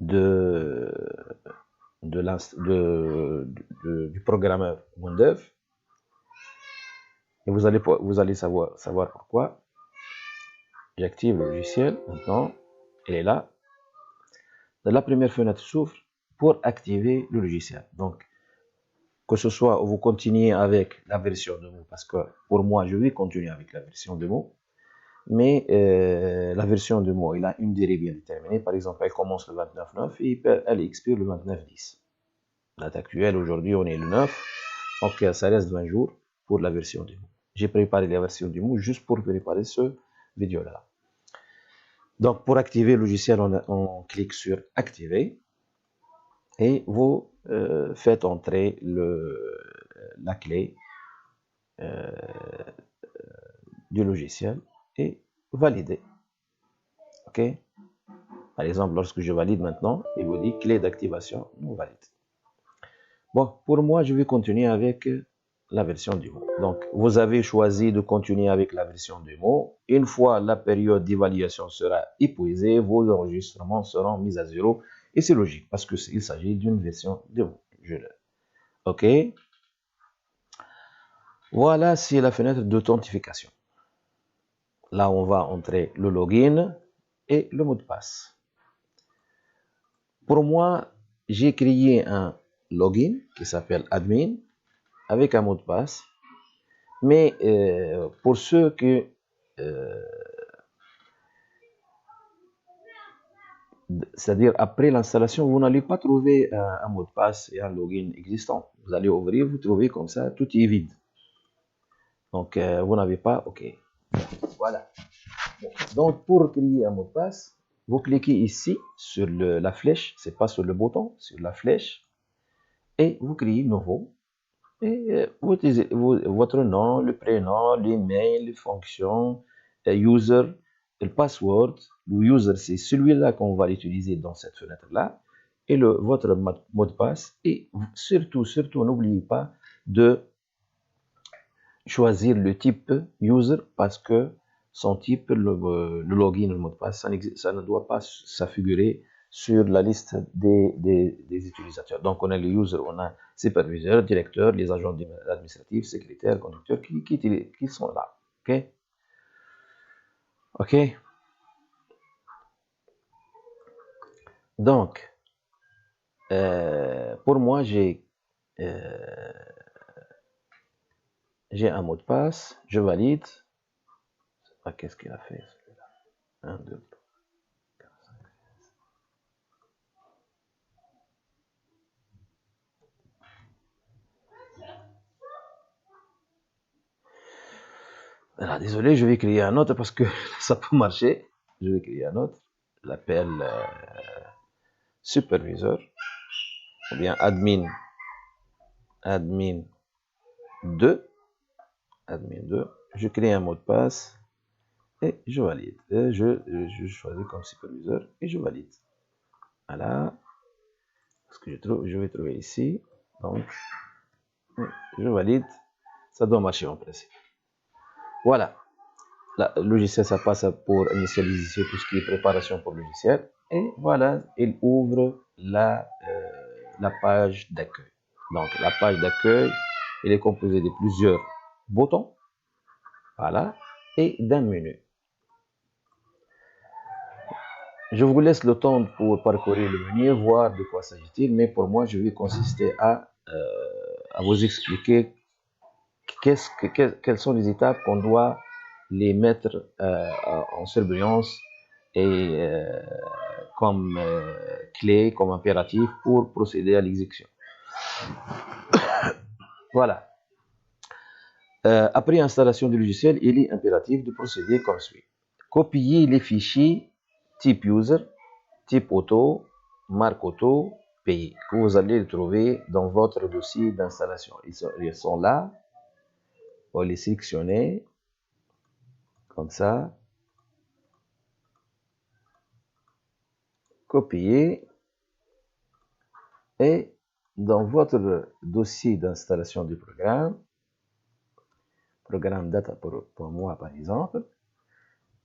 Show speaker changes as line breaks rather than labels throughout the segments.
de, du programmeur Windows. Et vous allez savoir pourquoi. J'active le logiciel. Maintenant, il est là. La première fenêtre s'ouvre pour activer le logiciel. Donc, que ce soit vous continuez avec la version de mots, parce que pour moi, je vais continuer avec la version de mots, mais la version de mots, il a une durée bien déterminée. Par exemple, elle commence le 29/9 et elle expire le 29/10. Date actuelle, aujourd'hui, on est le 9, donc ça reste 20 jours pour la version du mot. J'ai préparé la version du mot juste pour préparer ce vidéo-là. Donc, pour activer le logiciel, on clique sur Activer et vous faites entrer la clé du logiciel et valider. OK? Par exemple, lorsque je valide maintenant, il vous dit clé d'activation non valide. Bon, pour moi, je vais continuer avec la version du mot. Donc, vous avez choisi de continuer avec la version du mot. Une fois la période d'évaluation sera épuisée, vos enregistrements seront mis à zéro. Et c'est logique parce qu'il s'agit d'une version de mot. OK? Voilà, c'est la fenêtre d'authentification. Là, on va entrer le login et le mot de passe. Pour moi, j'ai créé un login qui s'appelle admin avec un mot de passe. Mais pour ceux que c'est-à-dire après l'installation, vous n'allez pas trouver un mot de passe et un login existant. Vous allez ouvrir, vous trouvez comme ça, tout est vide. Donc vous n'avez pas, OK. Voilà. Donc pour créer un mot de passe, vous cliquez ici sur la flèche, c'est pas sur le bouton, sur la flèche, et vous créez nouveau. Et vous utilisez votre nom, le prénom, l'email, les fonctions, user, le password. Le user, c'est celui-là qu'on va utiliser dans cette fenêtre-là. Et votre mot de passe. Et surtout, n'oubliez pas de choisir le type user parce que son type, le login, le mot de passe, ça ne doit pas s'affigurer sur la liste des utilisateurs. Donc, on a les users, on a superviseurs, directeurs, les agents administratifs, secrétaires, conducteurs qui sont là. OK? OK? Donc, pour moi, j'ai un mot de passe, je valide. Ah, qu'est-ce qu'il a fait celui-là? 1, 2, 4, 5. Alors, désolé, je vais créer un autre parce que ça peut marcher. Je vais créer un autre. Je l'appelle superviseur ou bien admin 2. Admin 2. Je crée un mot de passe et je valide. Et je choisis comme superviseur et je valide. Voilà. Ce que je vais trouver ici. Donc, je valide. Ça doit marcher en principe. Voilà. Le logiciel, ça passe pour initialiser tout ce qui est préparation pour le logiciel. Et voilà, il ouvre la page d'accueil. Donc, la page d'accueil, elle est composée de plusieurs boutons. Voilà. Et d'un menu. Je vous laisse le temps pour parcourir le menu, voir de quoi s'agit-il. Mais pour moi, je vais consister à vous expliquer quelles sont les étapes qu'on doit les mettre en surveillance et comme clé, comme impératif pour procéder à l'exécution. Voilà. Après installation du logiciel, il est impératif de procéder comme suit. Copier les fichiers type user, type auto, marque auto, pays, que vous allez les trouver dans votre dossier d'installation. Ils sont là. On va les sélectionner comme ça. Copier. Et dans votre dossier d'installation du programme data pour moi par exemple,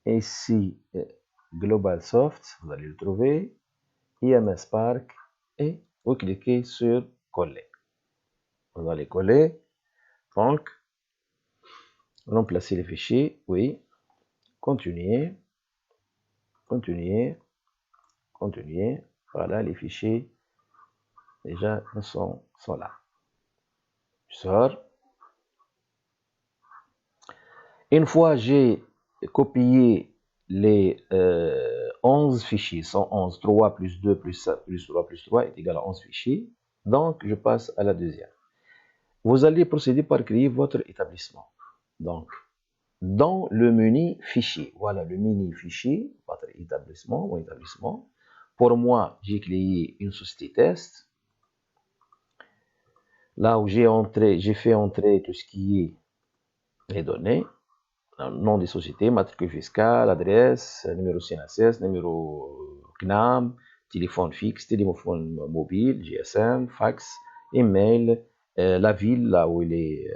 ici GlobalSoft, vous allez le trouver, IMS Spark et vous cliquez sur coller. On va les coller. Donc, remplacer les fichiers, oui. Continuer. Continuer. Continuer. Voilà, les fichiers déjà sont là. Je sors. Une fois j'ai copié les 11 fichiers, 111, 3 plus 2 plus 3 plus 3 est égal à 11 fichiers. Donc, je passe à la deuxième. Vous allez procéder par créer votre établissement. Donc, dans le menu fichier, voilà le menu fichier, votre établissement, mon établissement. Pour moi, j'ai créé une société test. Là où j'ai fait entrer tout ce qui est les données, nom des sociétés, matricule fiscale, adresse, numéro CNSS, numéro CNAM, téléphone fixe, téléphone mobile, GSM, fax, email, la ville là où il est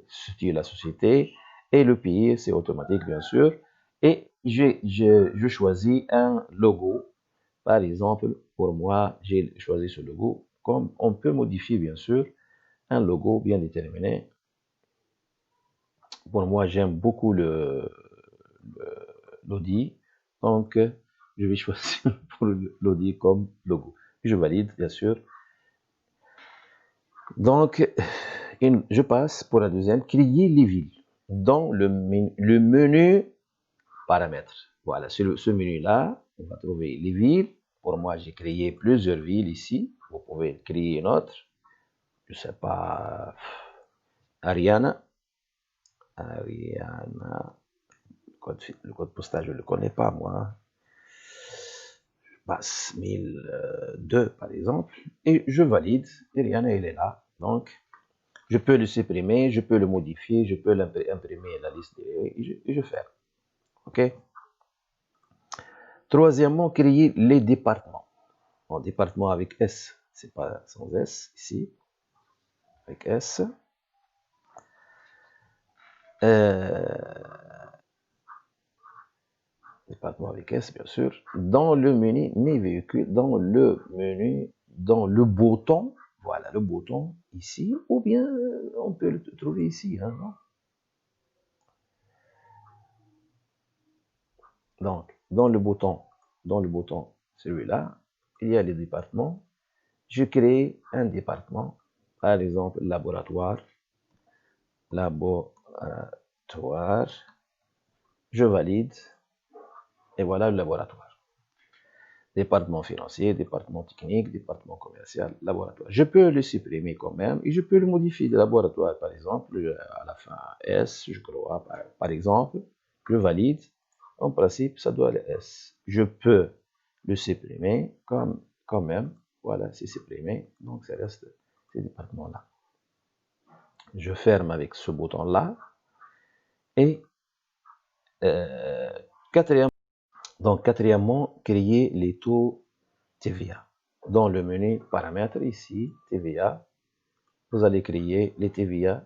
située la société, et le pays, c'est automatique bien sûr. Et je choisis un logo. Par exemple, pour moi, j'ai choisi ce logo. Comme on peut modifier bien sûr un logo bien déterminé. Pour moi, j'aime beaucoup l'Audi, donc je vais choisir pour l'Audi comme logo. Je valide bien sûr. Donc, je passe pour la deuxième, créer les villes dans le menu paramètres. Voilà, sur ce menu-là, on va trouver les villes. Pour moi, j'ai créé plusieurs villes ici. Vous pouvez créer une autre. Je ne sais pas, Ariana. Le code postal, je ne le connais pas, moi. Je passe 1002, par exemple, et je valide. Ariana, elle est là. Donc, je peux le supprimer, je peux le modifier, je peux imprimer la liste et je ferme. OK? Troisièmement, créer les départements. Bon, département avec S, c'est pas sans S, ici. Avec S. Département avec S, bien sûr. Dans le menu mes véhicules, dans le menu, dans le bouton, voilà le bouton ici, ou bien on peut le trouver ici. Hein, non? Donc, dans le bouton, celui-là, il y a les départements. Je crée un département, par exemple, laboratoire. Je valide, et voilà le laboratoire. Département financier, département technique, département commercial, laboratoire. Je peux le supprimer quand même et je peux le modifier. Le laboratoire, par exemple, à la fin S, je crois, par exemple, je valide. En principe, ça doit être S. Je peux le supprimer quand même. Voilà, c'est supprimé. Donc, ça reste ces départements-là. Je ferme avec ce bouton-là. Et quatrièmement, créer les taux TVA. Dans le menu paramètres ici, TVA, vous allez créer les TVA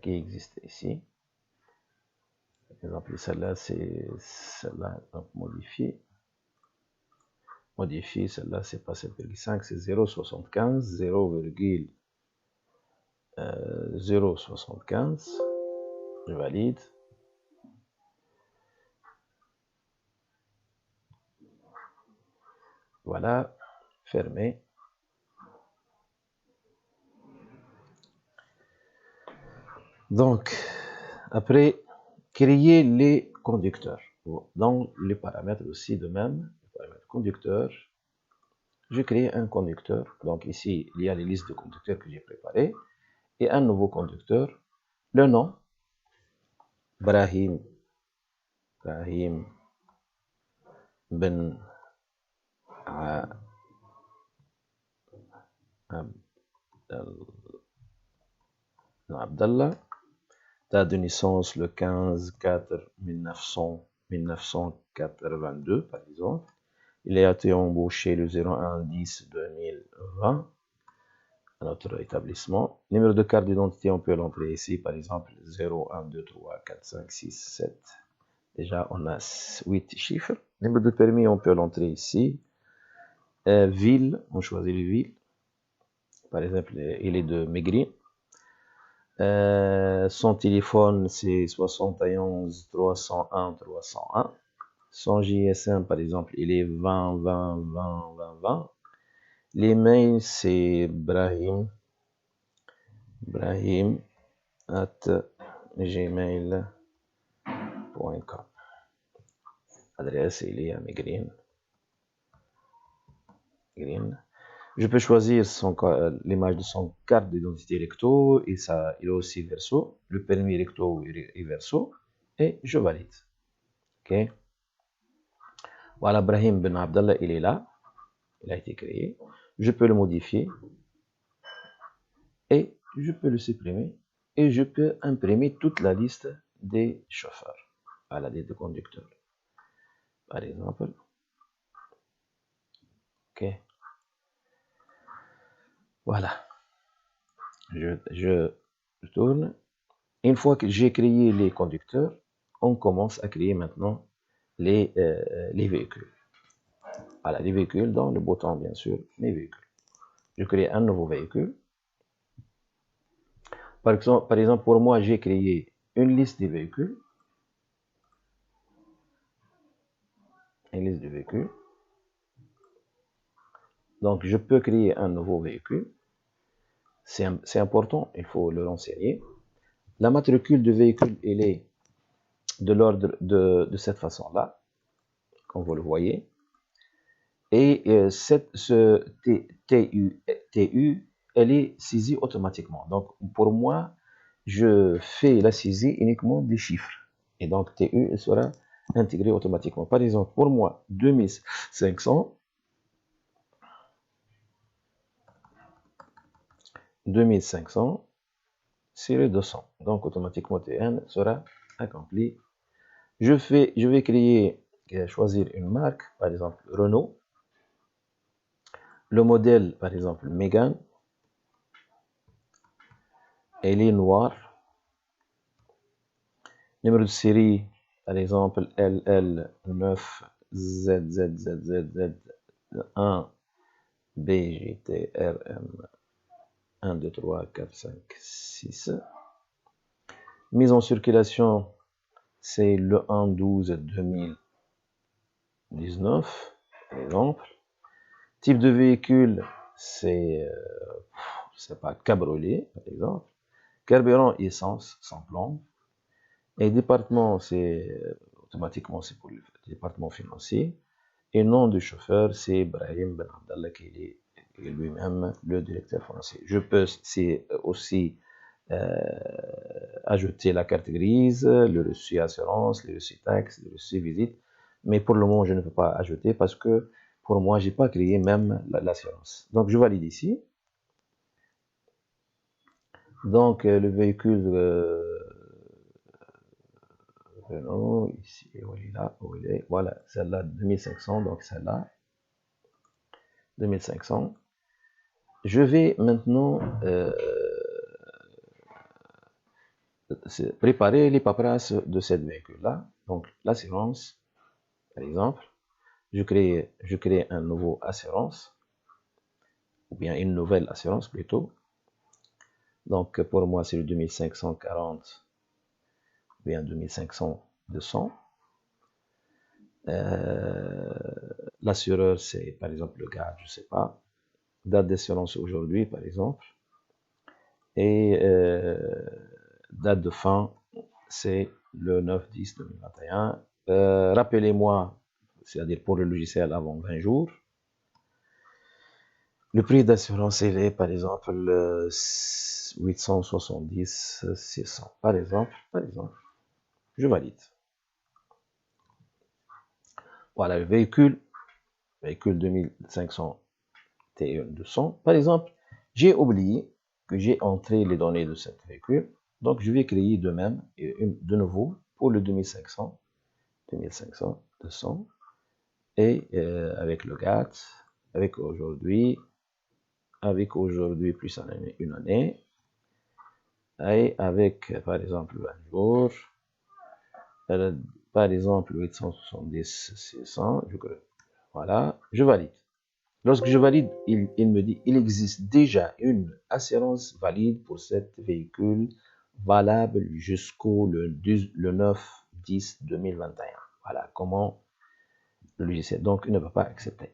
qui existent ici. Par exemple, celle-là, c'est celle-là, donc modifier. Modifier, celle-là, c'est pas 7,5, c'est 0,75, 0,075. Je valide. Voilà, fermé. Donc, après, créer les conducteurs. Dans les paramètres aussi de même, les paramètres conducteurs, je crée un conducteur. Donc ici, il y a les listes de conducteurs que j'ai préparées. Et un nouveau conducteur. Le nom, Brahim Ben Abdallah. Date de naissance le 15/4/1982, par exemple. Il a été embauché le 01/10/2020 à notre établissement. Numéro de carte d'identité, on peut l'entrer ici, par exemple 01234567 Déjà, on a 8 chiffres. Numéro de permis, on peut l'entrer ici. Ville, on choisit les villes. Par exemple, il est de Maigri. Son téléphone, c'est 71 301 301. Son GSM, par exemple, il est 20 20 20 20 20. Les mails, c'est Brahim @gmail.com. Adresse, il est à Maigri. Je peux choisir l'image de son carte d'identité recto et ça, il est aussi verso, le permis recto et verso, et je valide. Ok. Voilà, Brahim Ben Abdallah, il est là, il a été créé. Je peux le modifier et je peux le supprimer et je peux imprimer toute la liste des chauffeurs, à la liste de conducteurs, par exemple. Ok. Voilà. Je tourne. Une fois que j'ai créé les conducteurs, on commence à créer maintenant les véhicules. Voilà, les véhicules dans le bouton, bien sûr, mes véhicules. Je crée un nouveau véhicule. Par exemple, pour moi, j'ai créé une liste des véhicules. Une liste de véhicules. Donc, je peux créer un nouveau véhicule. C'est important, il faut le renseigner. La matricule du véhicule, elle est de l'ordre de cette façon-là, comme vous le voyez. Et ce TU, elle est saisie automatiquement. Donc, pour moi, je fais la saisie uniquement des chiffres. Et donc, TU elle sera intégrée automatiquement. Par exemple, pour moi, 2500, 2500, c'est le 200. Donc, automatiquement, TN sera accompli. Je vais créer, choisir une marque, par exemple, Renault. Le modèle, par exemple, Mégane. Elle est noire. Numéro de série, par exemple, LL9ZZZZZ1 BGTRM 1, 2, 3, 4, 5, 6. Mise en circulation, c'est le 1/12/2019, par exemple. Type de véhicule, c'est pas cabriolet, par exemple. Carburant essence, sans plomb. Et département, c'est automatiquement c'est pour le département financier. Et nom du chauffeur, c'est Brahim Ben Abdallah, qui est lui-même le directeur financier. Je peux aussi ajouter la carte grise, le reçu assurance, le reçu taxe, le reçu visite. Mais pour le moment, je ne peux pas ajouter parce que pour moi, je n'ai pas créé même l'assurance. Donc, je valide ici. Donc, le véhicule Renault, ici, où il est là, où il est, voilà, celle-là 2500, donc celle-là 2500. Je vais maintenant préparer les paperasses de cette véhicule-là. Donc l'assurance, par exemple, je crée un nouveau assurance, ou bien une nouvelle assurance plutôt. Donc pour moi c'est le 2540, ou bien 2500-200. L'assureur c'est par exemple le gars, je sais pas. Date d'assurance aujourd'hui par exemple. Et date de fin, c'est le 9/10/2021. Rappelez-moi, c'est-à-dire pour le logiciel avant 20 jours. Le prix d'assurance, il est par exemple 870, 600. Par exemple, je valide. Voilà le véhicule 2500 T200. Par exemple, j'ai oublié que j'ai entré les données de cet véhicule. Donc, je vais créer de même, de nouveau, pour le 2500, 200, et avec le GAT, avec aujourd'hui plus une année, et avec, par exemple, un jour, par exemple 870 600, voilà, je valide. Lorsque je valide, il me dit il existe déjà une assurance valide pour cet véhicule valable jusqu'au le 9/10/2021. Voilà comment le logiciel. Donc, il ne va pas accepter.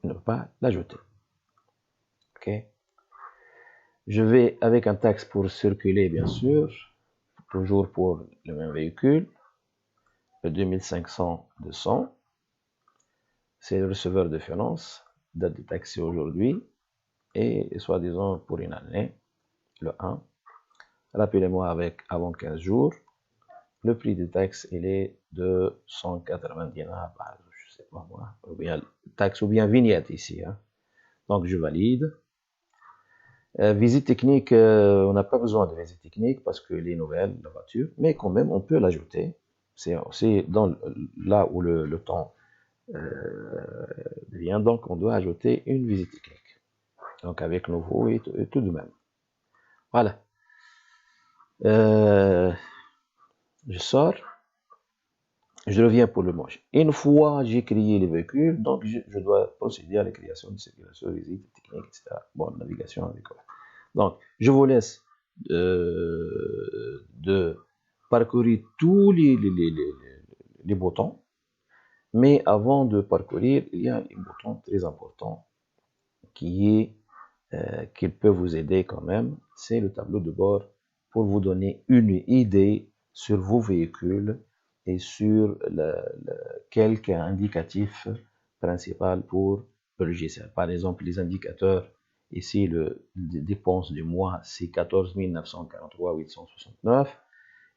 Il ne va pas l'ajouter. OK? Je vais avec un taxe pour circuler, bien sûr, toujours pour le même véhicule, le 2500-200. C'est le receveur de finances, date de taxi aujourd'hui, et soi-disant pour une année, le 1. Rappelez-moi avec avant 15 jours. Le prix de taxe, il est de 190 dinars par, je sais pas moi, ou bien taxe ou bien vignette ici. Hein. Donc je valide. Visite technique, on n'a pas besoin de visite technique parce qu'elle est nouvelle, la voiture, mais quand même on peut l'ajouter. C'est dans là où le temps vient, donc on doit ajouter une visite technique. Donc avec nouveau et tout de même. Voilà. Je sors. Je reviens pour le manche. Une fois j'ai créé les véhicules, donc je dois procéder à la création de circulation, visite, technique, etc. Bon, navigation avec quoi. Donc, je vous laisse de parcourir tous les boutons, mais avant de parcourir, il y a un bouton très important qui peut vous aider quand même, c'est le tableau de bord pour vous donner une idée sur vos véhicules et sur quelques indicatifs principaux pour le logiciel. Par exemple, les indicateurs, ici, le dépense du mois, c'est 14 943,869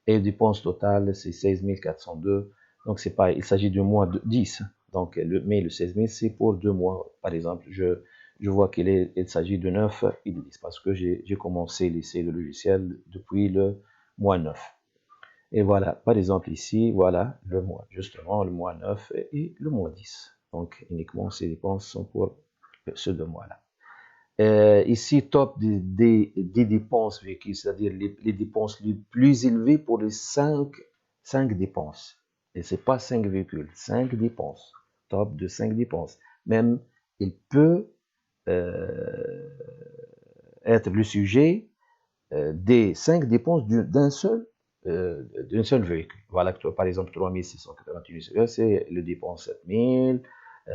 et dépense totale, c'est 16 402. Donc, c'est pas, il s'agit du mois de 10. Donc, mais le 16 000, c'est pour 2 mois. Par exemple, je vois qu'il s'agit de 9 et de 10 parce que j'ai commencé l'essai de logiciel depuis le mois 9. Et voilà, par exemple ici, voilà le mois, justement le mois 9 et le mois 10. Donc uniquement ces dépenses sont pour ce deux mois-là. Ici, top des dépenses véhicules, c'est-à-dire les dépenses les plus élevées pour les 5 dépenses. Et c'est pas 5 véhicules, 5 dépenses. Top de 5 dépenses. Même, il peut être le sujet des 5 dépenses d'un seul véhicule. Voilà, par exemple, 3681, c'est le dépense 7000,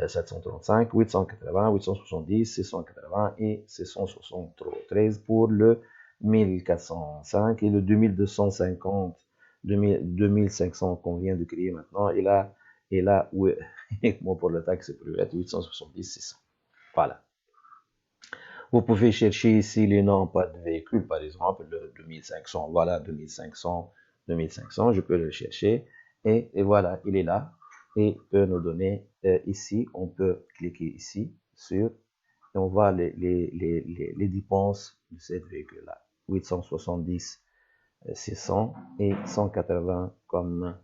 735, 880, 870, 680 et 673 pour le 1405 et le 2250, 2500 qu'on vient de créer maintenant. Et là où uniquement pour le taxe, c'est pour être 870, 600. Voilà. Vous pouvez chercher ici les noms pas de véhicules, par exemple, le 2500, voilà, 2500, 2500, je peux le chercher, et voilà, il est là, et peut nous donner ici, on peut cliquer ici, sur, et on voit les dépenses de cette véhicule-là, 870, 600 et 180 comme